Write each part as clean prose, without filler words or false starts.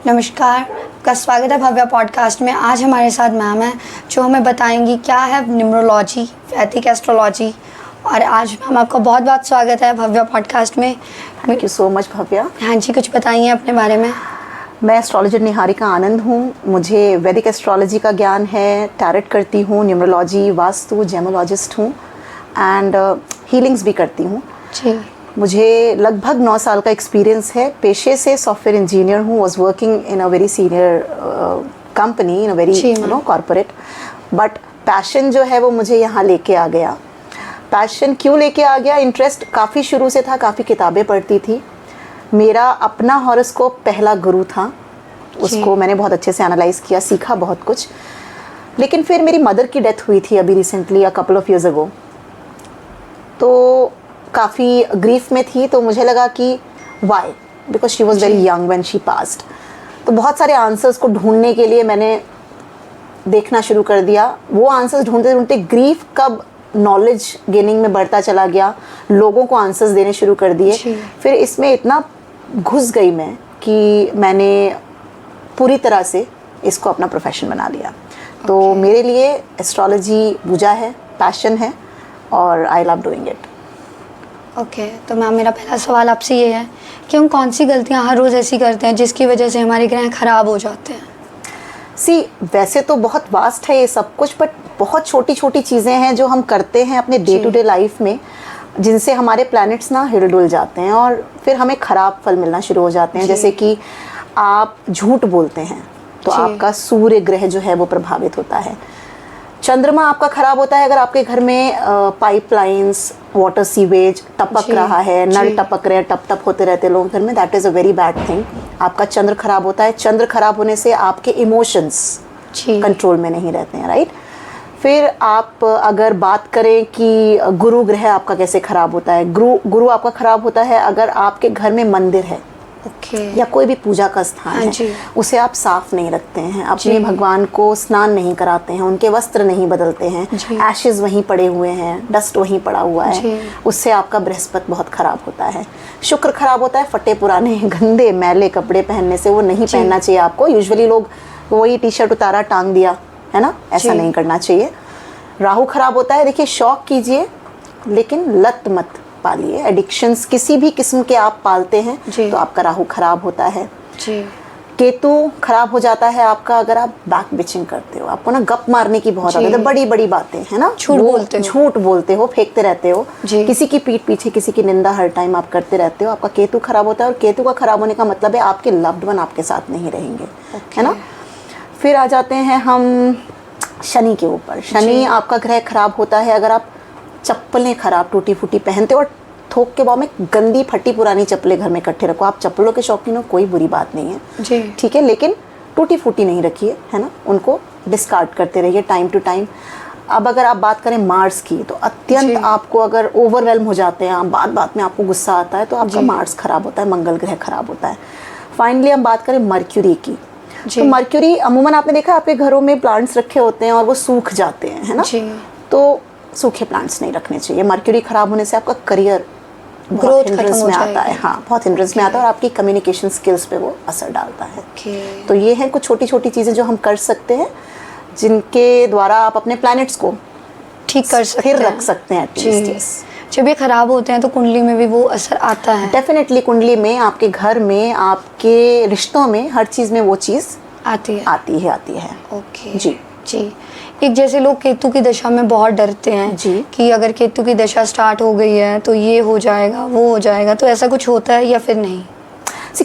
नमस्कार, आपका स्वागत है भव्या पॉडकास्ट में। आज हमारे साथ मैम है जो हमें बताएंगी क्या है न्यूमरोलॉजी, वैदिक एस्ट्रोलॉजी। और आज मैम आपका बहुत बहुत स्वागत है भव्या पॉडकास्ट में। Thank you so much Bhavya. हाँ जी, कुछ बताइए अपने बारे में। मैं एस्ट्रोलॉजर निहारिका आनंद हूँ। मुझे वैदिक एस्ट्रोलॉजी का ज्ञान है, टैरेट करती हूँ, न्यूमरोलॉजी, वास्तु, जेमोलॉजिस्ट हूँ एंड हीलिंग्स भी करती हूँ जी। मुझे लगभग 9 साल का एक्सपीरियंस है। पेशे से सॉफ्टवेयर इंजीनियर हूँ। Was working in a very senior company, in a very corporate. But passion जो है वो मुझे यहाँ लेके आ गया। पैशन क्यों लेके आ गया? इंटरेस्ट काफ़ी शुरू से था, काफ़ी किताबें पढ़ती थी। मेरा अपना हॉरोस्कोप पहला गुरु था, उसको मैंने बहुत अच्छे से एनालाइज किया, सीखा बहुत कुछ। लेकिन फिर मेरी मदर की डेथ हुई थी अभी recently, a couple of years ago. तो काफ़ी ग्रीफ में थी, तो मुझे लगा कि why, because she was very young when she passed. तो बहुत सारे आंसर्स को ढूंढने के लिए मैंने देखना शुरू कर दिया। वो आंसर्स ढूंढते ढूंढते ग्रीफ कब नॉलेज गेनिंग में बढ़ता चला गया, लोगों को आंसर्स देने शुरू कर दिए। फिर इसमें इतना घुस गई मैं कि मैंने पूरी तरह से इसको अपना प्रोफेशन बना लिया। तो मेरे लिए एस्ट्रोलॉजी पूजा है, पैशन है और I love doing it. Okay, तो मैम मेरा पहला सवाल आपसे ये है कि हम कौन सी गलतियाँ हर रोज़ ऐसी करते हैं जिसकी वजह से हमारे ग्रह ख़राब हो जाते हैं? वैसे तो बहुत वास्ट है ये सब कुछ, बट बहुत छोटी छोटी चीज़ें हैं जो हम करते हैं अपने डे टू डे लाइफ में, जिनसे हमारे प्लैनेट्स ना हिलडुल जाते हैं और फिर हमें ख़राब फल मिलना शुरू हो जाते हैं। जैसे कि आप झूठ बोलते हैं तो आपका सूर्य ग्रह जो है वो प्रभावित होता है। चंद्रमा आपका ख़राब होता है अगर आपके घर में पाइपलाइंस, वाटर सीवेज टपक रहा है, नल टपक रहे हैं, टप टप होते रहते लोग घर में, that is a very bad thing. आपका चंद्र खराब होता है। चंद्र खराब होने से आपके इमोशंस कंट्रोल में नहीं रहते हैं, राइट। फिर आप अगर बात करें कि गुरु ग्रह आपका कैसे खराब होता है, गुरु आपका खराब होता है अगर आपके घर में मंदिर है या कोई भी पूजा का स्थान है, उसे आप साफ नहीं रखते हैं, अपने भगवान को स्नान नहीं कराते हैं, उनके वस्त्र नहीं बदलते हैं, एशेज वहीं पड़े हुए हैं, डस्ट वहीं पड़ा हुआ है, उससे आपका बृहस्पति बहुत खराब होता है। शुक्र खराब होता है फटे पुराने गंदे मैले कपड़े पहनने से। वो नहीं पहनना चाहिए आपको। यूजुअली लोग वही टी शर्ट उतारा टांग दिया, है ना, ऐसा नहीं करना चाहिए। राहु खराब होता है। देखिए, शौक कीजिए लेकिन लत मत पालिए। एडिक्शंस किसी भी किस्म के आप पालते हैं तो आपका राहु खराब होता है। केतु खराब हो जाता है आपका अगर आप बैक बिचिंग करते हो। आपको ना गप मारने की बहुत आदत है, बड़ी बड़ी बातें, है ना, झूठ बोलते हो, फेंकते रहते हो, किसी की पीठ पीछे किसी की निंदा हर टाइम आप करते रहते हो। आपका केतु खराब होता है और केतु का खराब होने का मतलब है आपके लव्ड वन आपके साथ नहीं रहेंगे, है ना। फिर आ जाते हैं हम शनि के ऊपर। शनि आपका ग्रह खराब होता है अगर आप चप्पलें खराब टूटी फूटी पहनते हो और थोक के भाव में गंदी फटी पुरानी चप्पलें घर में इकट्ठे रखो। आप चप्पलों के शौकीन हो, कोई बुरी बात नहीं है, ठीक है, लेकिन टूटी फूटी नहीं रखिए, है ना, उनको डिस्कार्ड करते रहिए टाइम टू टाइम। अब अगर आप बात करें मार्स की, तो अत्यंत आपको अगर ओवरवेल्म हो जाते हैं आप, बात बात में आपको गुस्सा आता है, तो आपका मार्स खराब होता है, मंगल ग्रह खराब होता है। फाइनली हम बात करें मर्क्यूरी की, तो मर्क्यूरी अमूमन आपने देखा आपके घरों में प्लांट्स रखे होते हैं और वो सूख जाते हैं, है ना, तो सूखे प्लांट्स नहीं रखने चाहिए। मर्क्यूरी खराब होने से आपका करियर बहुत हिंड्रेंस में आता है, हाँ, बहुत हिंड्रेंस में आता है और आपकी कम्युनिकेशन स्किल्स पे वो असर डालता है। तो ये है कुछ छोटी छोटी चीज़ें जो हम कर सकते हैं, जिनके द्वारा आप अपने प्लैनेट्स को ठीक कर सकते हैं, रख सकते हैं एटलीस्ट। जब ये खराब होते हैं तो कुंडली में भी वो असर आता है। डेफिनेटली कुंडली में, आपके घर में, आपके रिश्तों में, हर चीज़ में वो चीज़ आती है। ओके जी। एक जैसे लोग केतु की दशा में बहुत डरते हैं कि अगर केतु की दशा स्टार्ट हो गई है तो ये हो जाएगा, वो हो जाएगा, तो ऐसा कुछ होता है या फिर नहीं?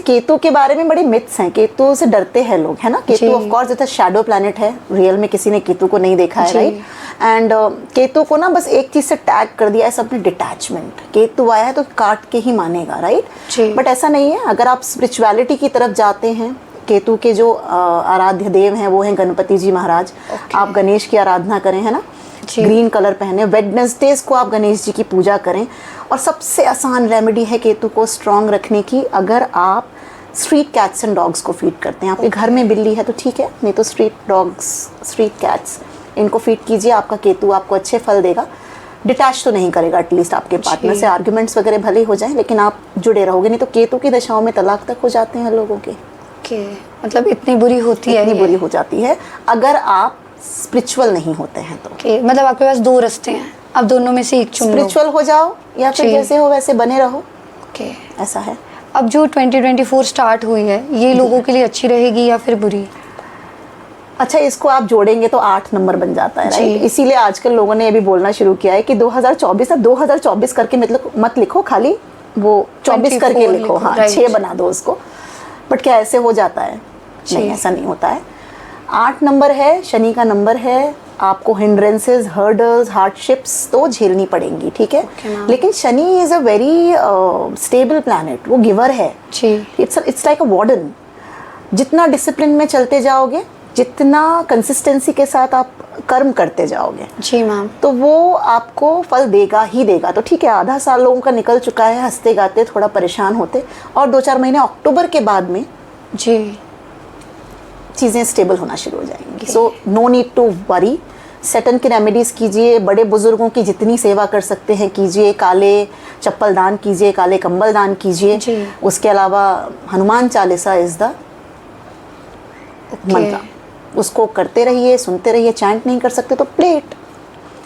केतु के बारे में बड़े मिथ्स हैं। केतु से डरते हैं लोग, है ना। Ketu of course it's a shadow planet है, रियल में किसी ने केतु को नहीं देखा है, राइट। एंड केतु को ना बस एक चीज से टैग कर दिया है सबने, डिटैचमेंट। केतु आया है तो काट के ही मानेगा, राइट। बट ऐसा नहीं है। अगर आप स्पिरिचुअलिटी की तरफ जाते हैं, केतु के जो आराध्य देव हैं वो हैं गणपति जी महाराज। आप गणेश की आराधना करें, है ना, ग्रीन कलर पहने, वेडनेसडेज को आप गणेश जी की पूजा करें। और सबसे आसान रेमेडी है केतु को स्ट्रॉन्ग रखने की, अगर आप स्ट्रीट कैट्स एंड डॉग्स को फीड करते हैं। आपके घर में बिल्ली है तो ठीक है, नहीं तो स्ट्रीट डॉग्स, स्ट्रीट कैट्स, इनको फीड कीजिए। आपका केतु आपको अच्छे फल देगा। डिटैच तो नहीं करेगा एटलीस्ट आपके पार्टनर से। आर्ग्यूमेंट्स वगैरह भले हो जाएं लेकिन आप जुड़े रहोगे, नहीं तो केतु की दशाओं में तलाक तक हो जाते हैं लोगों के। ओके, मतलब इतनी बुरी होती है इतनी ये? बुरी हो जाती है अगर आप स्पिरिचुअल नहीं होते हैं तो। ओके, मतलब आपके पास दो रास्ते हैं, आप दोनों में से एक चुन लो। स्पिरिचुअल हो जाओ या फिर जी। जैसे हो वैसे बने रहो, ओके, ऐसा है। अब जो 2024 स्टार्ट हुई है ये लोगों के लिए अच्छी रहेगी या फिर बुरी? अच्छा, इसको आप जोड़ेंगे तो 8 नंबर बन जाता है, जी। राइट? इसीलिए आजकल लोगों ने अभी बोलना शुरू किया है कि 2024 है, 2024 करके मतलब मत लिखो, खाली वो 24 करके 24 लिखो, हाँ, राइट। 6 बना दो उसको। बट क्या ऐसे हो जाता है? नहीं, जी। ऐसा नहीं होता है। 8 नंबर है, शनि का नंबर है, आपको हिंड्रेंसेस, हर्डल्स, हार्डशिप्स तो झेलनी पड़ेंगी, ठीक है? Okay, ma'am. लेकिन Shani is a very stable planet, वो गिवर है। जी। It's like a warden. जितना डिसिप्लिन में चलते जाओगे, जितना कंसिस्टेंसी के साथ आप कर्म करते जाओगे, जी मैम। तो वो आपको फल देगा ही देगा। तो ठीक है, आधा साल लोगों का निकल चुका है हंसते गाते, थोड़ा परेशान होते, और 2-4 महीने अक्टूबर के बाद में जी। चीज़ें स्टेबल होना शुरू हो जाएंगी। So no need to worry. Saturn की रेमेडीज़ कीजिए, बड़े बुजुर्गों की जितनी सेवा कर सकते हैं कीजिए, काले चप्पल दान कीजिए, काले कंबल दान कीजिए। जी। उसके अलावा Hanuman Chalisa is the okay, मंत्र, उसको करते रहिए, सुनते रहिए। चैंट नहीं कर सकते तो प्लेट।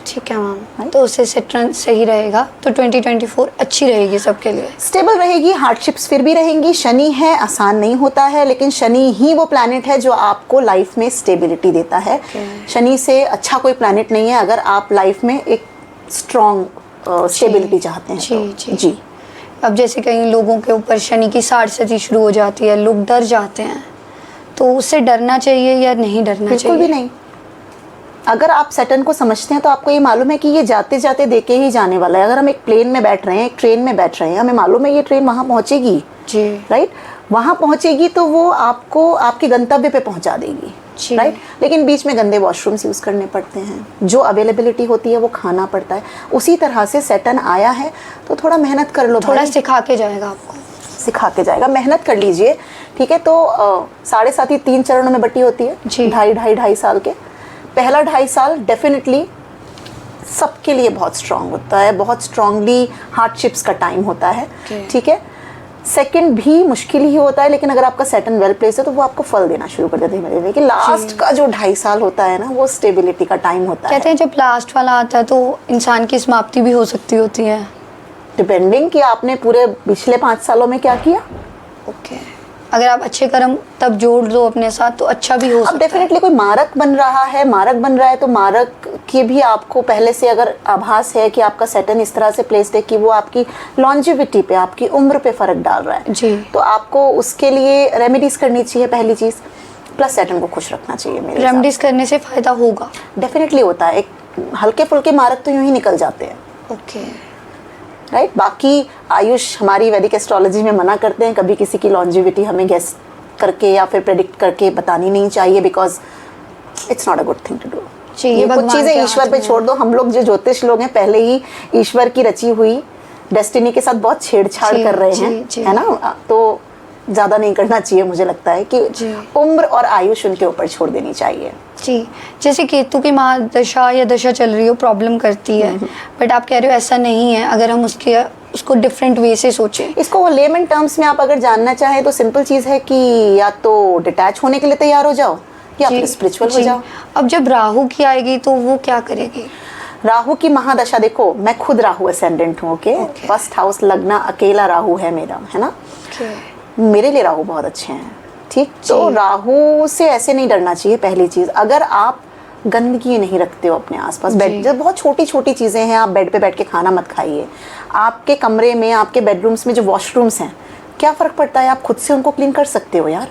ठीक है मैम, तो उससे सेटन सही रहेगा, तो 2024 अच्छी रहेगी सबके लिए। स्टेबल रहेगी, हार्डशिप्स फिर भी रहेंगी। शनि है, आसान नहीं होता है, लेकिन शनि ही वो प्लैनेट है जो आपको लाइफ में स्टेबिलिटी देता है। शनि से अच्छा कोई प्लैनेट नहीं है अगर आप लाइफ में एक स्ट्रॉन्ग स्टेबिलिटी चाहते हैं जी, तो। जी। जी। अब जैसे कई लोगों के ऊपर शनि की साढ़सती शुरू हो जाती है, लोग डर जाते हैं, तो उससे डरना चाहिए या नहीं डरना बिल्कुल चाहिए? भी नहीं। अगर आप सैटर्न को समझते हैं तो आपको ये मालूम है कि ये जाते जाते देके ही जाने वाला है। अगर हम एक प्लेन में बैठ रहे हैं, एक ट्रेन में बैठ रहे हैं, हमें मालूम है ये ट्रेन वहाँ पहुँचेगी, जी। राइट? वहाँ पहुँचेगी तो वो आपको आपके गंतव्य पे पहुँचा देगी, जी। राइट? लेकिन बीच में गंदे वॉशरूम्स यूज़ करने पड़ते हैं, जो अवेलेबिलिटी होती है वो खाना पड़ता है। उसी तरह से सैटर्न आया है तो थोड़ा मेहनत कर लो, थोड़ा भाई। सिखा के जाएगा आपको। सिखा के जाएगा, मेहनत कर लीजिए, ठीक है? तो 7.5 3 चरणों में बटी होती है, जी। 2.5 साल के। पहला 2.5 साल डेफिनेटली सबके लिए बहुत स्ट्रांग होता है, बहुत स्ट्रांगली हार्डशिप्स का टाइम होता है, Okay. ठीक है? सेकंड भी मुश्किल ही होता है, लेकिन अगर आपका सैटर्न वेल प्लेस है तो वो आपको फल देना शुरू कर देते हैं। लेकिन लास्ट का जो 2.5 साल होता है ना, वो स्टेबिलिटी का टाइम होता है। कहते हैं जब लास्ट वाला आता है तो इंसान की समाप्ति भी हो सकती होती है। डिपेंडिंग कि आपने पूरे पिछले 5 सालों में क्या किया। ओके, अगर आप अच्छे कर्म तब जोड़ दो अपने साथ तो अच्छा भी हो अब सकता है। डेफिनेटली कोई मारक बन रहा है, मारक बन रहा है तो मारक की भी आपको पहले से अगर आभास है कि आपका सैटर्न इस तरह से प्लेस्ड है कि वो आपकी लॉन्जिविटी पे, आपकी उम्र पे फर्क डाल रहा है, जी। तो आपको उसके लिए रेमेडीज करनी चाहिए पहली चीज़, प्लस सैटर्न को खुश रखना चाहिए। मेरे रेमडीज करने से फायदा होगा? डेफिनेटली होता है। एक हल्के फुल्के मारक तो यूं ही निकल जाते हैं, ओके, राइट? बाकी आयुष हमारी वैदिक एस्ट्रोलॉजी में मना करते हैं, कभी किसी की लॉन्जिविटी हमें गेस करके या फिर प्रेडिक्ट करके बतानी नहीं चाहिए, because it's not a good thing to do. जी, ये ये कुछ भगवान चीज़ें के ईश्वर हाथ पे में छोड़ दो। हम लोग जो ज्योतिष लोग हैं पहले ही ईश्वर की रची हुई डेस्टिनी के साथ बहुत छेड़छाड़ जी, कर रहे जी, हैं, जी। है ना? तो ज़्यादा नहीं करना चाहिए, मुझे लगता है कि जी। उम्र और आयुष उनके ऊपर छोड़ देनी चाहिए। जी। जैसे केतु की महादशा या दशा चल रही हो, प्रॉब्लम करती है, बट आप कह रहे हो ऐसा नहीं है। अगर हम उसको डिफरेंट वे से सोचें, इसको वो लेमन टर्म्स में आप अगर जानना चाहें तो सिंपल चीज़ है कि या तो डिटैच होने के लिए तैयार हो जाओ या फिर स्पिरिचुअल हो जी। जाओ। अब जब राहु की आएगी तो वो क्या करेगी? राहु की महादशा, देखो मैं खुद राहु असेंडेंट हूँ, ओके? Okay. फर्स्ट हाउस लगना अकेला राहु है मेरा, है ना? मेरे लिए राहु बहुत अच्छे हैं, ठीक? तो राहु से ऐसे नहीं डरना चाहिए। पहली चीज़, अगर आप गंदगी नहीं रखते हो अपने आसपास, बेड जब बहुत छोटी छोटी चीज़ें हैं, आप बेड पे बैठ के खाना मत खाइए। आपके कमरे में, आपके बेडरूम्स में जो वॉशरूम्स हैं, क्या फ़र्क पड़ता है? आप खुद से उनको क्लीन कर सकते हो यार,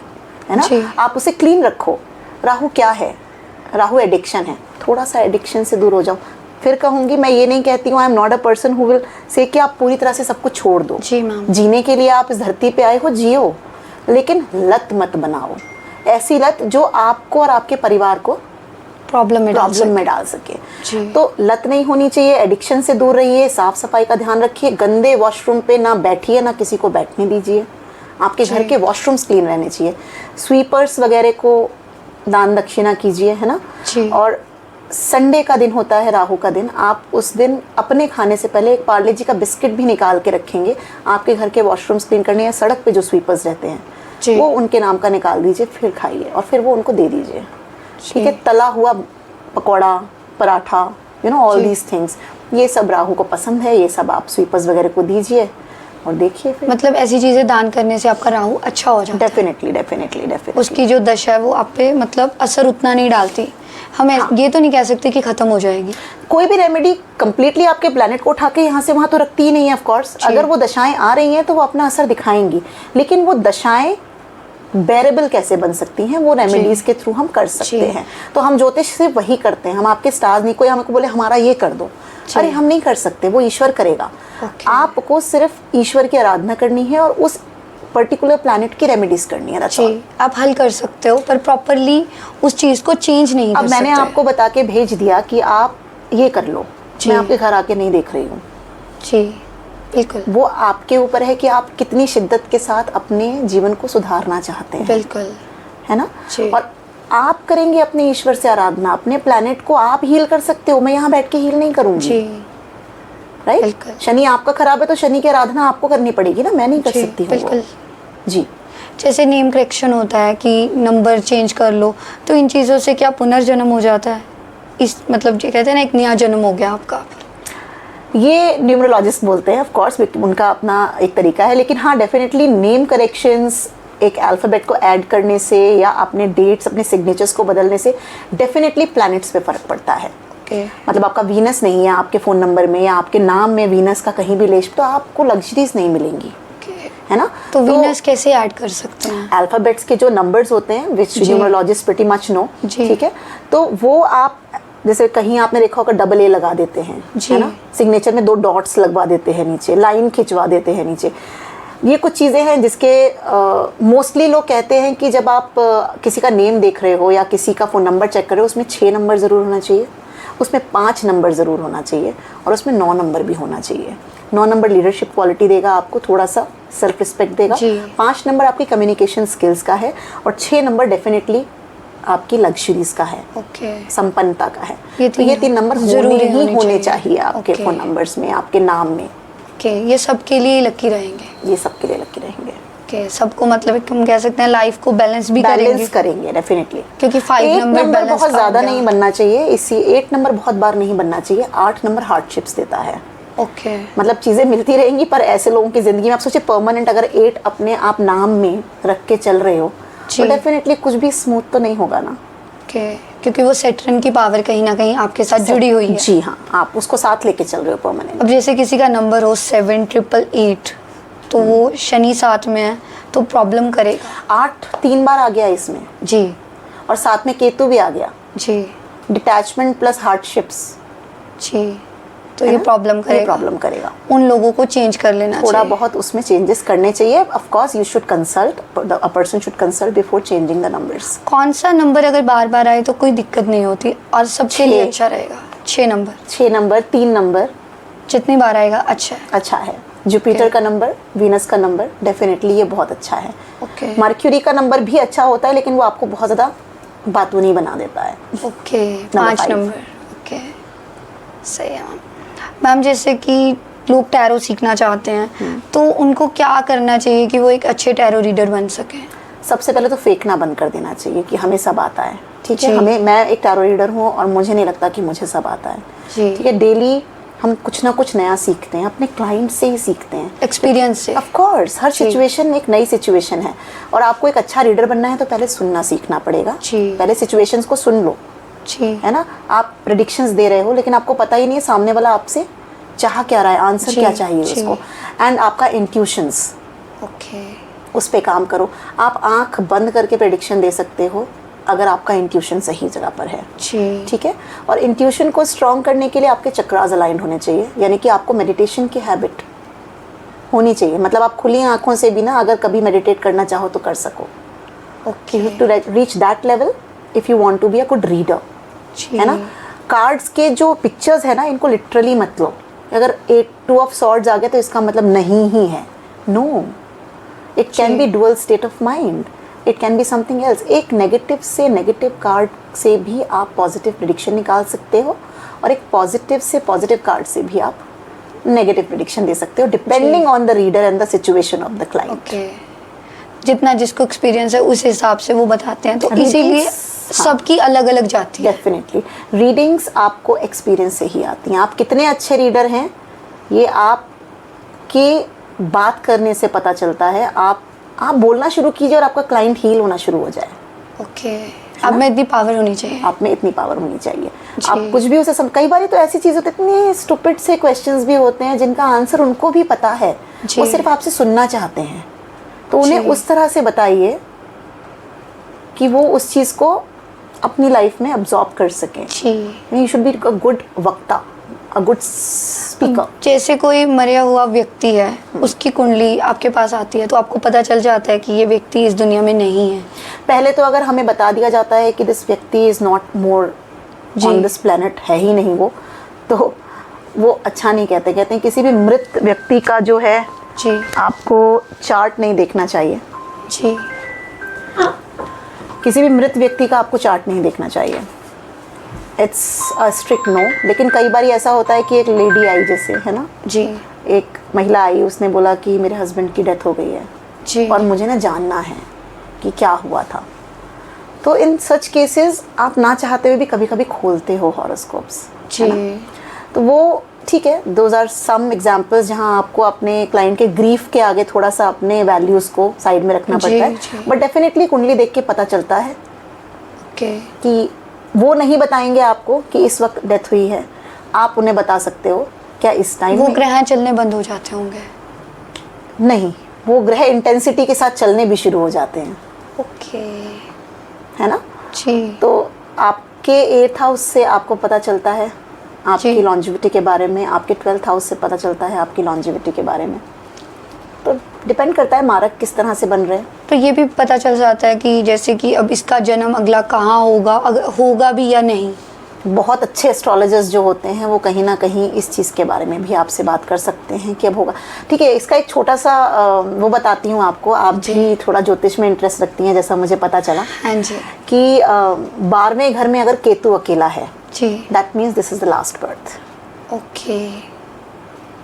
है ना? आप उसे क्लीन रखो। राहु क्या है? राहु एडिक्शन है। थोड़ा सा एडिक्शन से दूर हो जाओ। फिर कहूँगी, मैं ये नहीं कहती हूँ, I am not a person who will say कि आप पूरी तरह से सब कुछ छोड़ दो। जी मैम। जीने के लिए आप इस धरती पे आए हो, जियो, लेकिन लत मत बनाओ। ऐसी लत जो आपको और आपके परिवार को प्रॉब्लम में डाल सके। जी। तो लत नहीं होनी चाहिए। एडिक्शन से दूर रहिए, साफ सफाई का ध्यान रखिए। गंदे वॉशरूम पे ना बैठिए, ना किसी को बैठने दीजिए। आपके घर के वॉशरूम्स क्लीन रहने चाहिए। स्वीपर्स वगैरह को दान दक्षिणा कीजिए, है ना? जी। और संडे का दिन होता है, राहु का दिन, आप उस दिन अपने खाने से पहले एक पार्ले जी का बिस्किट भी निकाल के रखेंगे। आपके घर के वॉशरूम्स क्लीन करने या सड़क पे जो स्वीपर्स रहते हैं, जी। वो उनके नाम का निकाल दीजिए, फिर खाइए और फिर वो उनको दे दीजिए। ठीक है, तला हुआ पकौड़ा, पराठा, ऑल जी। दीज थिंग्स, ये सब राहु को पसंद है, ये सब आप स्वीपर्स वगैरह को दीजिए और देखिए फिर। मतलब ऐसी चीज़ें दान करने से आपका राहु अच्छा हो जाता है। डेफिनेटली डेफिनेटली डेफिनेटली उसकी जो दशा है वो आप पे मतलब असर उतना नहीं डालती। हम ये तो नहीं कह सकते कि ख़त्म हो जाएगी। कोई भी रेमेडी कंप्लीटली आपके प्लैनेट को उठा के यहाँ से वहाँ तो रखती ही नहीं है। ऑफ कोर्स अगर वो दशाएं आ रही हैं तो वो अपना असर दिखाएंगी, लेकिन वो दशाएं बेरेबल कैसे बन सकती हैं वो रेमेडीज के थ्रू हम कर सकते हैं। तो हम ज्योतिष से वही करते हैं, हम आपके स्टार्स नहीं, कोई हमको बोले हमारा ये कर दो, अरे हम नहीं कर सकते, वो ईश्वर करेगा। आपको सिर्फ ईश्वर की आराधना करनी है और उस पर्टिकुलर प्लैनेट की रेमेडीज करनी है। जी, आप हल कर सकते हो पर प्रॉपरली उस चीज़ को चेंज नहीं कर अब सकते। मैंने आपको बता के भेज दिया कि आप ये कर लो, मैं आपके घर आके नहीं देख रही हूँ। जी बिल्कुल, वो आपके ऊपर है कि आप कितनी शिद्दत के साथ अपने जीवन को सुधारना चाहते हैं। बिल्कुल, है ना। जी। और आप करेंगे अपने ईश्वर से आराधना, अपने प्लैनेट को आप हील कर सकते हो, मैं यहाँ बैठ के हील नहीं करूंगी। जी राइट। बिल्कुल। शनि आपका खराब है तो शनि की आराधना आपको करनी पड़ेगी ना, मैं नहीं कर जी, सकती हूँ वो। बिल्कुल। जी। जैसे नेम करेक्शन होता है कि नंबर चेंज कर लो, तो इन चीज़ों से क्या पुनर्जन्म हो जाता है? इस मतलब ये कहते हैं ना एक नया जन्म हो गया आपका। ये न्यूमरोलॉजिस्ट बोलते हैं, ऑफ कोर्स उनका अपना एक तरीका है, लेकिन हाँ डेफिनेटली नेम करेक्शंस एक अल्फ़ाबेट को ऐड करने से या अपने डेट्स, अपने सिग्नेचर्स को बदलने से डेफिनेटली प्लैनेट्स पे फ़र्क पड़ता है। मतलब आपका वीनस नहीं है आपके फ़ोन नंबर में या आपके नाम में वीनस का कहीं भी लेश, तो आपको लग्जरीज नहीं मिलेंगी। है ना। तो वीनस कैसे ऐड कर सकते हैं? अल्फ़ाबेट्स के जो नंबर्स होते हैं विच न्यूमरोलॉजिस्ट प्रीटी मच नो, ठीक है, तो वो आप जैसे कहीं आपने देखा होगा डबल ए लगा देते हैं, है ना, सिग्नेचर में 2 डॉट्स लगवा देते हैं नीचे, लाइन खिंचवा देते हैं नीचे। ये कुछ चीज़ें हैं जिसके मोस्टली लोग कहते हैं कि जब आप किसी का नेम देख रहे हो या किसी का फ़ोन नंबर चेक कर रहे हो, उसमें 6 नंबर ज़रूर होना चाहिए, उसमें 5 नंबर ज़रूर होना चाहिए और उसमें 9 नंबर भी होना चाहिए। 9 नंबर लीडरशिप क्वालिटी देगा आपको, थोड़ा सा सेल्फ रिस्पेक्ट देगा। 5 नंबर आपकी कम्युनिकेशन स्किल्स का है और 6 नंबर डेफिनेटली आपकी लग्जरीज का है, संपन्नता का है। तो ये 3 नंबर जरूरी ही होने चाहिए आपके फ़ोन नंबर्स में, आपके नाम में। ये सबके लिए लकी रहेंगे। ये सबके लिए लकी रहेंगे। सबको मतलब हम कह सकते हैं लाइफ को बैलेंस भी करेंगे डेफिनेटली, क्योंकि 5 नंबर बहुत ज़्यादा नहीं बनना चाहिए, इसी 8 नंबर बहुत बार नहीं बनना चाहिए। 8 नंबर हार्डशिप्स देता है। मतलब चीज़ें मिलती रहेंगी पर ऐसे लोगों की ज़िंदगी में आप सोचिए परमानेंट अगर 8 अपने आप नाम में रख के चल रहे हो तो डेफिनेटली कुछ भी स्मूथ तो नहीं होगा ना। क्योंकि वो सैटर्न की पावर कहीं ना कहीं आपके साथ जुड़ी हुई है। जी हाँ, आप उसको साथ लेके चल रहे हो परमानेंट। अब जैसे किसी का नंबर हो 7888 तो वो शनि साथ में है तो प्रॉब्लम करेगा। 8 3 बार आ गया इसमें जी, और साथ में केतु भी आ गया जी, डिटैचमेंट प्लस हार्डशिप्स जी, तो ये प्रॉब्लम करेगा। उन लोगों को चेंज कर लेना चाहिए, थोड़ा बहुत उसमें चेंजेस करने चाहिए। Of course you should consult, a person should consult before changing the numbers. कौन सा नंबर अगर बार बार आए तो कोई दिक्कत नहीं होती और सबके लिए अच्छा रहेगा? 6 नंबर 3 नंबर जितनी बार आएगा अच्छा है। जुपिटर का नंबर, वीनस का नंबर, डेफिनेटली ये बहुत अच्छा है। मर्क्यूरी का नंबर भी अच्छा होता है लेकिन वो आपको बहुत ज़्यादा बातूनी बना देता है। 5 नंबर सही है मैम। जैसे कि लोग टैरो सीखना चाहते हैं तो उनको क्या करना चाहिए कि वो एक अच्छे टैरो रीडर बन सके? सबसे पहले तो फेंकना बंद कर देना चाहिए कि हमें सब आता है। ठीक है, मैं एक टैरो रीडर हूँ और मुझे नहीं लगता कि मुझे सब आता है। ठीक है, डेली हम कुछ ना कुछ नया सीखते हैं, अपने क्लाइंट से ही सीखते हैं, एक्सपीरियंस से। ऑफ कोर्स हर सिचुएशन एक नई सिचुएशन है और आपको एक अच्छा रीडर बनना है तो पहले सुनना सीखना पड़ेगा। पहले सिचुएशंस को सुन लो, है ना। आप प्रेडिक्शंस दे रहे हो लेकिन आपको पता ही नहीं है सामने वाला आपसे चाह क्या रहा है, आंसर क्या चाहिए उसको, एंड आपका इंट्यूशंस, उस पे काम करो। आप आंख बंद करके प्रेडिक्शन दे सकते हो अगर आपका इंट्यूशन सही जगह पर है। ठीक है, और इंट्यूशन को स्ट्रॉन्ग करने के लिए आपके चक्रास अलाइंड होने चाहिए, यानी कि आपको मेडिटेशन की हैबिट होनी चाहिए। मतलब आप खुली आंखों से भी ना अगर कभी मेडिटेट करना चाहो तो कर सको। To reach that level if you want to be a good reader, है ना। कार्ड्स के जो पिक्चर्स है ना इनको लिटरली मत लो। अगर 2 ऑफ सॉर्ड्स आ गया तो इसका मतलब नहीं ही है, no, it can be dual state of mind, it can be something else. एक नेगेटिव से नेगेटिव कार्ड से भी आप पॉजिटिव प्रेडिक्शन निकाल सकते हो और एक पॉजिटिव से पॉजिटिव कार्ड से भी आप नेगेटिव प्रेडिक्शन दे सकते हो, depending on the reader and the situation of the client. जितना जिसको एक्सपीरियंस है उस हिसाब से वो बताते हैं, तो Readings, इसीलिए हाँ। सबकी अलग अलग जाती है। डेफिनेटली रीडिंग्स आपको एक्सपीरियंस से ही आती हैं। आप कितने अच्छे रीडर हैं ये आपके बात करने से पता चलता है। आप बोलना शुरू कीजिए और आपका क्लाइंट हील होना शुरू हो जाए। ओके, अब में इतनी पावर होनी चाहिए। आप में इतनी पावर होनी चाहिए। जी। आप कुछ भी उसे कई बार तो ऐसी चीज़ होती है, इतने स्टूपिड से क्वेश्चंस भी होते हैं जिनका आंसर उनको भी पता है, जी। वो सिर्फ आपसे सुनना चाहते हैं। तो उन्हें जी। उस तरह से बताइए कि वो उस चीज़ को अपनी लाइफ में अब्जॉर्ब कर सकें। जी। You should be a good वक्ता, अ गुड स्पीकर। जैसे कोई मरा हुआ व्यक्ति है, उसकी कुंडली आपके पास आती है तो आपको पता चल जाता है कि ये व्यक्ति इस दुनिया में नहीं है। पहले तो अगर हमें बता दिया जाता है कि दिस व्यक्ति is not more on this planet, है ही नहीं वो, तो वो अच्छा नहीं कहते। कहते हैं किसी भी मृत व्यक्ति का जो है जी। आपको चार्ट नहीं देखना चाहिए। जी। किसी भी मृत व्यक्ति का आपको चार्ट नहीं देखना चाहिए। It's a strict no. लेकिन कई बार ऐसा होता है कि एक लेडी आई, जैसे है ना, जी। एक महिला आई, उसने बोला कि मेरे हस्बैंड की डेथ हो गई है जी। और मुझे ना जानना है कि क्या हुआ था। तो इन सच केसेस आप ना चाहते हुए भी कभी कभी खोलते हो हॉरोस्कोप्स, जी। तो वो ठीक है। दोज आर सम एग्जाम्पल्स जहाँ आपको अपने क्लाइंट के ग्रीफ के आगे थोड़ा सा अपने वैल्यूज़ को साइड में रखना जी, पड़ता है। जी। बट डेफिनेटली कुंडली देख के पता चलता है ओके। कि वो नहीं बताएंगे आपको कि इस वक्त डेथ हुई है। आप उन्हें बता सकते हो क्या इस टाइम वो में। ग्रह चलने बंद हो जाते होंगे। नहीं, वो ग्रह इंटेंसिटी के साथ चलने भी शुरू हो जाते हैं, ओके। है ना। जी। तो आपके 8th हाउस से आपको पता चलता है आपकी जी। लॉन्जिविटी के बारे में, आपके 12th हाउस से पता चलता है आपकी लॉन्जिविटी के बारे में। तो डिपेंड करता है मार्क किस तरह से बन रहे हैं। तो ये भी पता चल जाता है कि जैसे कि अब इसका जन्म अगला कहाँ होगा, अगर होगा भी या नहीं। बहुत अच्छे एस्ट्रोलॉजर्स जो होते हैं वो कहीं ना कहीं इस चीज़ के बारे में भी आपसे बात कर सकते हैं कि अब होगा। ठीक है, इसका एक छोटा सा वो बताती हूँ आपको। आप भी थोड़ा ज्योतिष में इंटरेस्ट रखती हैं, जैसा मुझे पता चला हाँ जी। कि 12वें घर में अगर केतु अकेला है, जी। That means this is the last birth. Okay.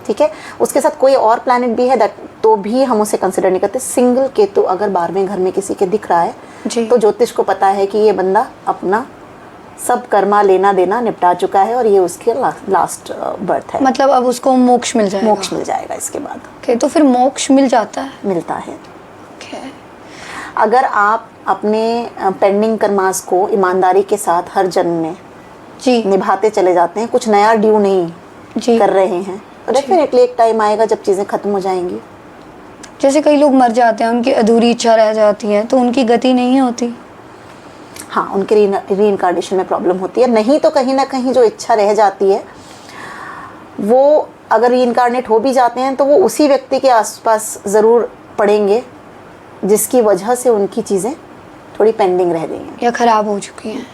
ठीक है, उसके साथ कोई और प्लैनेट भी है दैट तो भी हम उसे कंसिडर नहीं करते। सिंगल केतु अगर 12वें घर में किसी के दिख रहा है जी। तो ज्योतिष को पता है कि ये बंदा अपना सब कर्मा लेना देना निपटा चुका है और ये उसके लास्ट बर्थ है। मतलब अब उसको मोक्ष मिल जाएगा। मोक्ष मिल जाएगा इसके बाद। ओके, तो फिर मोक्ष मिल जाता है। मिलता है। ओके। अगर आप अपने पेंडिंग कर्मास को ईमानदारी के साथ हर जन्म में जी। निभाते चले जाते हैं, कुछ नया ड्यू नहीं जी। कर रहे हैं, तो डेफिनेटली एक टाइम आएगा जब चीज़ें खत्म हो जाएंगी। जैसे कई लोग मर जाते हैं, उनकी अधूरी इच्छा रह जाती है, तो उनकी गति नहीं होती। हाँ, उनके रीइंकार्नेशन में प्रॉब्लम होती है। नहीं तो कहीं ना कहीं जो इच्छा रह जाती है वो अगर रीइंकार्नेट हो भी जाते हैं तो वो उसी व्यक्ति के आसपास ज़रूर पड़ेंगे जिसकी वजह से उनकी चीज़ें थोड़ी पेंडिंग रह गई हैं या खराब हो चुकी हैं,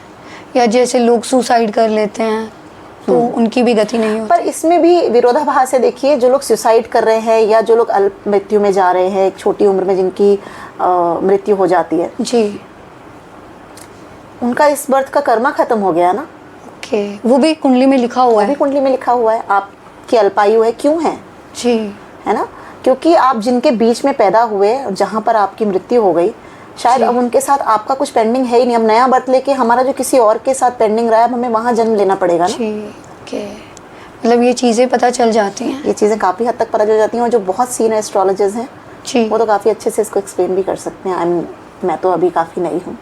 या जैसे लोग सुसाइड कर लेते हैं तो उनकी भी गति नहीं होती। पर इसमें भी विरोधाभास है। देखिए, जो लोग सुसाइड कर रहे हैं या जो लोग अल्प मृत्यु में जा रहे हैं, एक छोटी उम्र में जिनकी मृत्यु हो जाती है, जी। उनका इस बर्थ का कर्मा खत्म हो गया ना। ओके, वो भी कुंडली में लिखा हुआ वो भी है। कुंडली में लिखा हुआ है। आपकी अल्पायु है, क्यों है? जी। है ना, क्योंकि आप जिनके बीच में पैदा हुए, जहाँ पर आपकी मृत्यु हो गई, शायद अब उनके साथ आपका कुछ पेंडिंग है ही नहीं। अब नया बर्थ लेके हमारा जो किसी और के साथ पेंडिंग रहा है, अब हमें वहाँ जन्म लेना पड़ेगा ना। जी। ओके, मतलब ये चीज़ें पता चल जाती हैं। ये चीज़ें काफ़ी हद तक पता चल जाती हैं और जो बहुत सीनियर एस्ट्रोलॉजर्स हैं जी। वो तो काफ़ी अच्छे से इसको एक्सप्लेन भी कर सकते हैं। मैं तो अभी काफ़ी नई हूँ।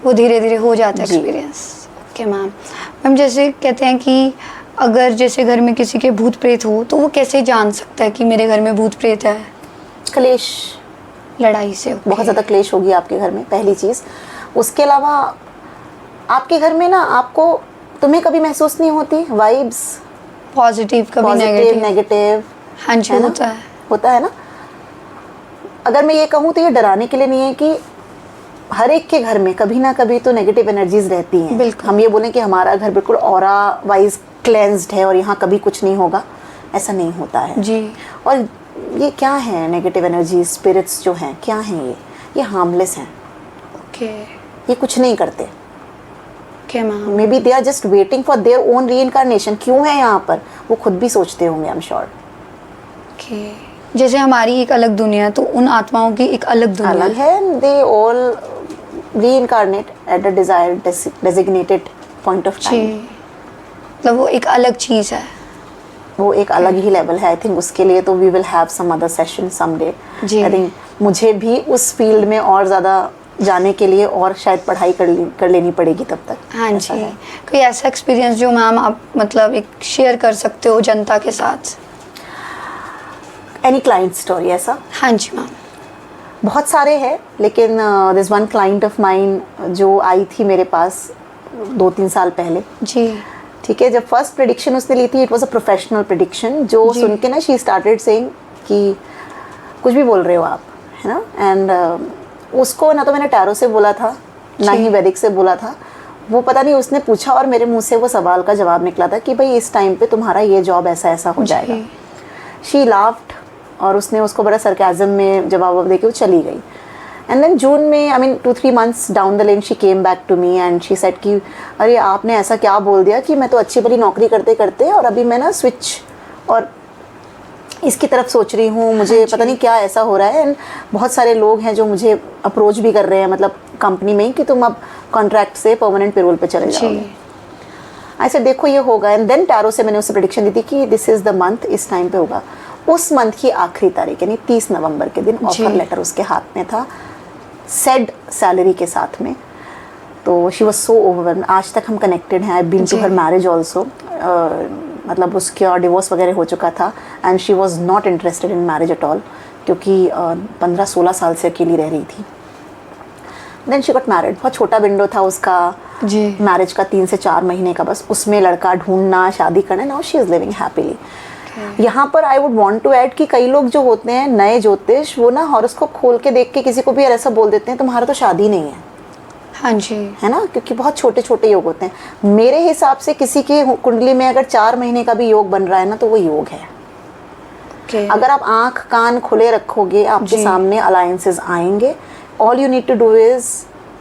वो धीरे धीरे हो जाता है जी। एक्सपीरियंस। ओके मैम, जैसे कहते हैं कि अगर जैसे घर में किसी के भूत प्रेत हो तो वो कैसे जान सकता है कि मेरे घर में भूत प्रेत है? क्लेश, लड़ाई से। ओके। बहुत ज़्यादा क्लेश होगी आपके घर में, पहली चीज़। उसके अलावा आपके घर में ना तुम्हें कभी महसूस नहीं होती वाइब्स, पॉजिटिव कभी पॉजिटिव नेगेटिव? नेगेटिव? हाँ जी, है ना? होता है ना। अगर मैं ये कहूँ तो ये डराने के लिए नहीं है कि हर एक के घर में कभी ना कभी तो नेगेटिव एनर्जीज रहती हैं। बिल्कुल। हम ये बोलें कि हमारा घर बिल्कुल ऑरा वाइज क्लेंस्ड है और यहाँ कभी कुछ नहीं होगा, ऐसा नहीं होता है जी। और ये क्या है, नेगेटिव एनर्जी स्पिरिट्स जो हैं, क्या हैं ये हार्मलेस हैं। ओके। ये कुछ नहीं करते। Okay ma'am. Maybe they are just waiting for their own reincarnation. क्यों है यहाँ पर वो खुद भी सोचते होंगे, आई एम श्योर। ओके। जैसे हमारी एक अलग दुनिया है, तो उन आत्माओं की एक अलग दुनिया अलग है. They all reincarnate at a desired designated point of जी, time. मतलब वो एक अलग चीज़ है. वो एक अलग ही लेवल है. आई थिंक उसके लिए तो we will have some other session someday. जी. आई थिंक मुझे भी उस फील्ड में और ज़्यादा जाने के लिए और शायद पढ़ाई कर लेनी पड़ेगी तब तक. हाँ ऐसा जी. है. कोई ऐसा एक्सपीरियंस जो मैम आप मतलब एक शेयर कर सकते हो जनता के साथ? एनी क्लाइंट स्टोरी ऐसा? हाँ जी मैम. बहुत सारे हैं, लेकिन this one client of mine जो आई थी मेरे पास 2-3 साल पहले. जी. ठीक है. जब फर्स्ट प्रेडिक्शन उसने ली थी, it was a professional prediction. जो जी. सुन के ना शी स्टार्टेड सेइंग कि कुछ भी बोल रहे हो आप, है ना. एंड उसको ना तो मैंने टैरो से बोला था, ना जी. ही वैदिक से बोला था. वो पता नहीं उसने पूछा और मेरे मुंह से वो सवाल का जवाब निकला था कि भाई इस टाइम पे तुम्हारा ये जॉब ऐसा ऐसा हो जाएगा. जी. शी लाफ्ड और उसने उसको बड़ा सरकाज़म में जवाब दे के वो चली गई. एंड देन जून में, I mean 2-3 months down the lane, she came back to me and she said कि अरे आपने ऐसा क्या बोल दिया कि मैं तो अच्छी भली नौकरी करते करते और अभी मैं ना स्विच और इसकी तरफ सोच रही हूँ. मुझे पता नहीं क्या ऐसा हो रहा है. एंड बहुत सारे लोग हैं जो मुझे अप्रोच भी कर रहे हैं, मतलब कंपनी में, कि तुम अब कॉन्ट्रैक्ट से परमानेंट पेरोल पे चले जाओगे. ऐसे देखो ये होगा. एंड देन टैरो से मैंने उसे प्रेडिक्शन दी थी कि दिस इज़ द मंथ, इस टाइम पे होगा. उस मंथ की आखिरी तारीख यानी 30 नवंबर के दिन ऑफर लेटर उसके हाथ में था, सेड सैलरी के साथ में. तो शी वॉज सो ओवरवेल्म्ड. आज तक हम कनेक्टेड हैं. I been to her marriage also. मतलब उसका डिवोर्स वगैरह हो चुका था and she was not interested in marriage at all, क्योंकि 15-16 साल से अकेली रह रही थी. Then she got married. बहुत छोटा विंडो था उसका मैरिज का, 3 से 4 महीने का बस. उसमें लड़का ढूंढना, शादी करना. Now she is living happily. यहाँ पर I would want to add कि कई लोग जो होते हैं नए ज्योतिष, वो ना हॉरोस्कोप खोल के देख के किसी को भी ऐसा बोल देते हैं तुम्हारा तो शादी नहीं है. हाँ जी. है ना, क्योंकि बहुत छोटे छोटे योग होते हैं. मेरे हिसाब से किसी की कुंडली में अगर 4 महीने का भी योग बन रहा है ना, तो वो योग है. अगर आप आंख कान खुले रखोगे, आपके सामने अलायंसेस आएंगे. All you need to do is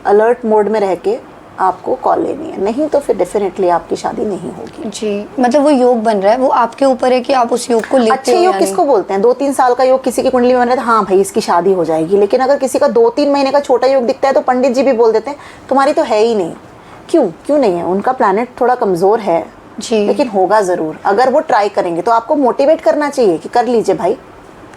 alert mode में रह के आपको कॉल लेनी है. नहीं तो फिर डेफिनेटली आपकी शादी नहीं होगी. जी, मतलब वो योग बन रहा है, वो आपके ऊपर है कि आप उस योग को लेते हो. अच्छे योग किसको बोलते हैं? 2-3 साल का योग किसी की कुंडली में बन रहा है, हाँ भाई इसकी शादी हो जाएगी. लेकिन अगर किसी का 2-3 महीने का छोटा योग दिखता है तो पंडित जी भी बोल देते हैं तुम्हारी तो है ही नहीं. क्यों नहीं है? उनका प्लैनेट थोड़ा कमजोर है जी. लेकिन होगा जरूर. अगर वो ट्राई करेंगे तो आपको मोटिवेट करना चाहिए कि कर लीजिए भाई.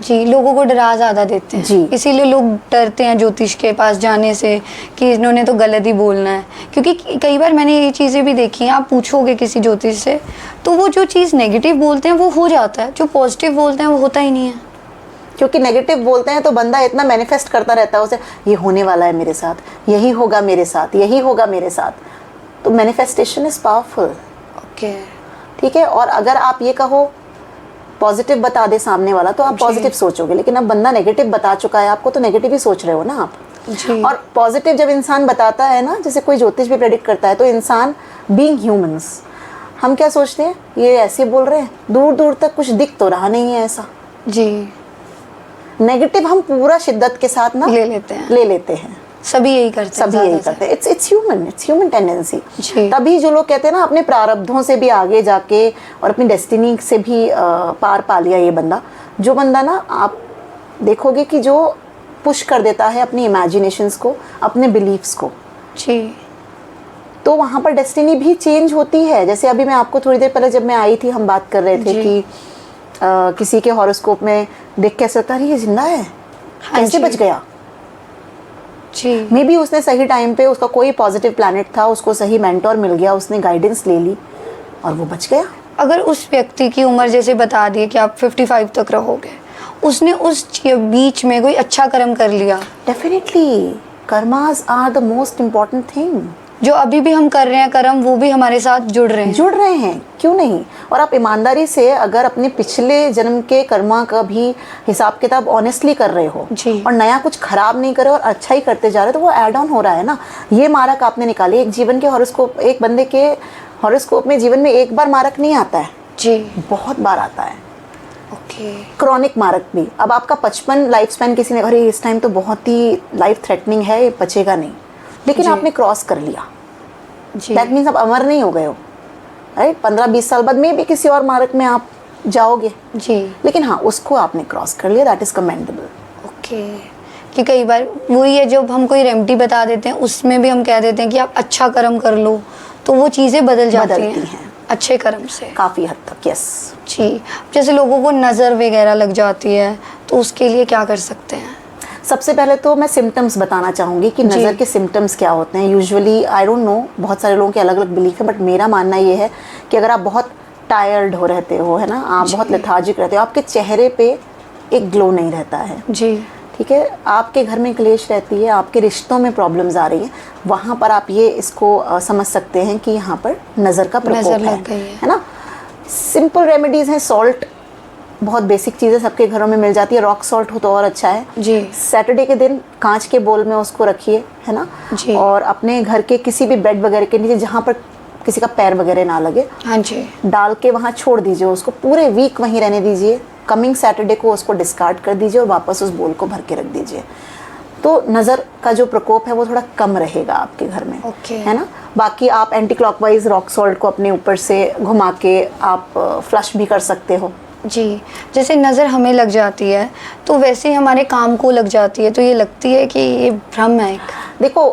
जी, लोगों को डरा ज़्यादा देते हैं. जी. इसीलिए लोग डरते हैं ज्योतिष के पास जाने से कि इन्होंने तो गलत ही बोलना है. क्योंकि कई बार मैंने ये चीज़ें भी देखी हैं. आप पूछोगे किसी ज्योतिष से तो वो जो चीज़ नेगेटिव बोलते हैं वो हो जाता है, जो पॉजिटिव बोलते हैं वो होता ही नहीं है. क्योंकि नेगेटिव बोलते हैं तो बंदा इतना मैनिफेस्ट करता रहता है, उसे ये होने वाला है मेरे साथ, यही होगा मेरे साथ, यही होगा मेरे साथ. तो मैनिफेस्टेशन इज़ पावरफुल. ओके. ठीक है. और अगर आप ये कहो पॉजिटिव बता दे सामने वाला तो आप पॉजिटिव सोचोगे. लेकिन अब बंदा नेगेटिव बता चुका है आपको, तो नेगेटिव ही सोच रहे हो ना आप. जी. और पॉजिटिव जब इंसान बताता है ना, जैसे कोई ज्योतिष भी प्रेडिक्ट करता है, तो इंसान बीइंग ह्यूमंस, हम क्या सोचते हैं ये ऐसे बोल रहे हैं, दूर दूर तक कुछ दिख तो रहा नहीं है ऐसा. जी. नेगेटिव हम पूरा शिद्दत के साथ ना ले लेते हैं. सभी यही करते हैं. It's human tendency. जी. तभी जो लोग कहते हैं ना अपने प्रारब्धों से भी आगे जाके और अपनी डेस्टिनी से भी पार पा लिया ये बंदा. जो बंदा ना आप देखोगे कि जो पुश कर देता है अपनी इमेजिनेशंस को, अपने बिलीव्स को, जी, तो वहाँ पर डेस्टिनी भी चेंज होती है. जैसे अभी मैं आपको थोड़ी देर पहले जब मैं आई थी हम बात कर रहे थे कि किसी के हॉरोस्कोप में देख के ऐसा लगता है ये जिंदा है, कैसे बच गया. जी. मे बी उसने सही टाइम पे, उसका कोई पॉजिटिव प्लैनेट था, उसको सही मेंटोर मिल गया, उसने गाइडेंस ले ली और वो बच गया. अगर उस व्यक्ति की उम्र जैसे बता दिए कि आप 55 तक रहोगे, उसने उस बीच में कोई अच्छा कर्म कर लिया, definitely karmas are the most important thing. जो अभी भी हम कर रहे हैं कर्म, वो भी हमारे साथ जुड़ रहे हैं. क्यों नहीं. और आप ईमानदारी से अगर अपने पिछले जन्म के कर्मा का भी हिसाब किताब ऑनेस्टली कर रहे हो जी. और नया कुछ खराब नहीं करे और अच्छा ही करते जा रहे, तो वो ऐड ऑन हो रहा है ना. ये मारक आपने निकाली. एक जीवन के हॉरोस्कोप, एक बंदे के हॉरोस्कोप में जीवन में एक बार मारक नहीं आता है जी, बहुत बार आता है. ओके. क्रॉनिक मारक भी. अब आपका 55 लाइफ स्पैन किसी ने, अरे इस टाइम तो बहुत ही लाइफ थ्रेटनिंग है, ये बचेगा नहीं, लेकिन आपने क्रॉस कर लिया. जी. दैट मीन्स आप अमर नहीं हो गए हो. राइट. 15-20 साल बाद में भी किसी और मारक में आप जाओगे। जी। लेकिन हाँ, उसको आपने क्रॉस कर लिया, दैट इज कमेंडेबल। ओके। कि कई बार वही है, जब हम कोई रेमेडी बता देते हैं उसमें भी हम कह देते हैं कि आप अच्छा कर्म कर लो, तो वो चीज़ें बदलती हैं अच्छे कर्म से काफ़ी हद तक, यस। जी। जैसे लोगों को नज़र वगैरह लग जाती है, तो उसके लिए क्या कर सकते हैं? सबसे पहले तो मैं सिम्टम्स बताना चाहूँगी कि नज़र के सिम्टम्स क्या होते हैं। यूजुअली आई डोंट नो, बहुत सारे लोगों के अलग अलग बिलीफ है, बट मेरा मानना ये है कि अगर आप बहुत टायर्ड हो रहते हो, है ना, आप बहुत लेथार्जिक रहते हो, आपके चेहरे पे एक ग्लो नहीं रहता है। जी। ठीक है, आपके घर में क्लेश रहती है, आपके रिश्तों में प्रॉब्लम्स आ रही हैं, वहाँ पर आप ये इसको समझ सकते हैं कि यहाँ पर नज़र का प्रकोप है ना। सिंपल रेमेडीज़ हैं, सॉल्ट बहुत बेसिक चीज़ है, सबके घरों में मिल जाती है, रॉक सॉल्ट हो तो और अच्छा है जी। सैटरडे के दिन कांच के बोल में उसको रखिए, है ना जी। और अपने घर के किसी भी बेड वगैरह के नीचे जहाँ पर किसी का पैर वगैरह ना लगे, हाँ जी, डाल के वहाँ छोड़ दीजिए, उसको पूरे वीक वहीं रहने दीजिए। कमिंग सैटरडे को उसको डिस्कार्ड कर दीजिए और वापस उस बोल को भर के रख दीजिए, तो नज़र का जो प्रकोप है वो थोड़ा कम रहेगा आपके घर में। है ना। बाकी आप एंटी क्लॉकवाइज रॉक सॉल्ट को अपने ऊपर से घुमा के आप फ्लश भी कर सकते हो। जी। जैसे नज़र हमें लग जाती है तो वैसे ही हमारे काम को लग जाती है, तो ये लगती है कि ये भ्रम है एक। देखो,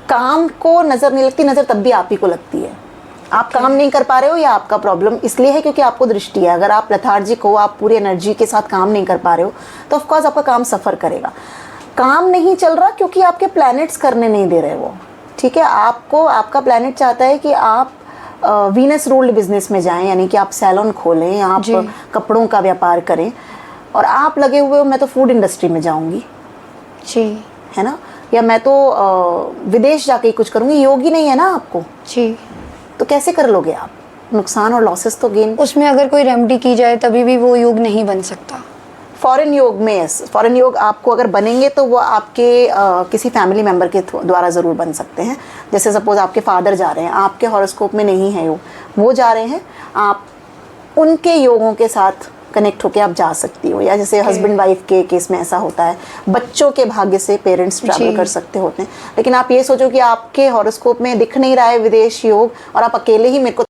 काम को नज़र नहीं लगती, नज़र तब भी आप ही को लगती है। आप काम नहीं कर पा रहे हो या आपका प्रॉब्लम इसलिए है क्योंकि आपको दृष्टि है। अगर आप लेथार्जिक हो, आप पूरी एनर्जी के साथ काम नहीं कर पा रहे हो, तो ऑफकोर्स आपका काम सफ़र करेगा। काम नहीं चल रहा क्योंकि आपके प्लैनेट्स करने नहीं दे रहे वो। ठीक है, आपको आपका प्लैनेट चाहता है कि आप वीनस रूल्ड बिजनेस में जाएं, यानी कि आप सैलून खोलें, आप कपड़ों का व्यापार करें, और आप लगे हुए हो मैं तो फूड इंडस्ट्री में जाऊंगी, जी, है ना, या मैं तो विदेश जाके ही कुछ करूंगी। योग ही नहीं है ना आपको, जी, तो कैसे कर लोगे आप? नुकसान और लॉसेस तो गेन। उसमें अगर कोई रेमेडी की जाए तभी भी वो योग नहीं बन सकता। फॉरेन योग में, यस, फॉरेन योग आपको अगर बनेंगे तो वो आपके किसी फैमिली मेम्बर के द्वारा ज़रूर बन सकते हैं। जैसे सपोज आपके फादर जा रहे हैं, आपके हॉरोस्कोप में नहीं है योग, वो जा रहे हैं, आप उनके योगों के साथ कनेक्ट होके आप जा सकती हो। या जैसे हस्बैंड वाइफ के केस में ऐसा होता है, बच्चों के भाग्य से पेरेंट्स ट्रैवल कर सकते होते हैं। लेकिन आप ये सोचो कि आपके हॉरोस्कोप में दिख नहीं रहा है विदेश योग और आप अकेले ही मेरे को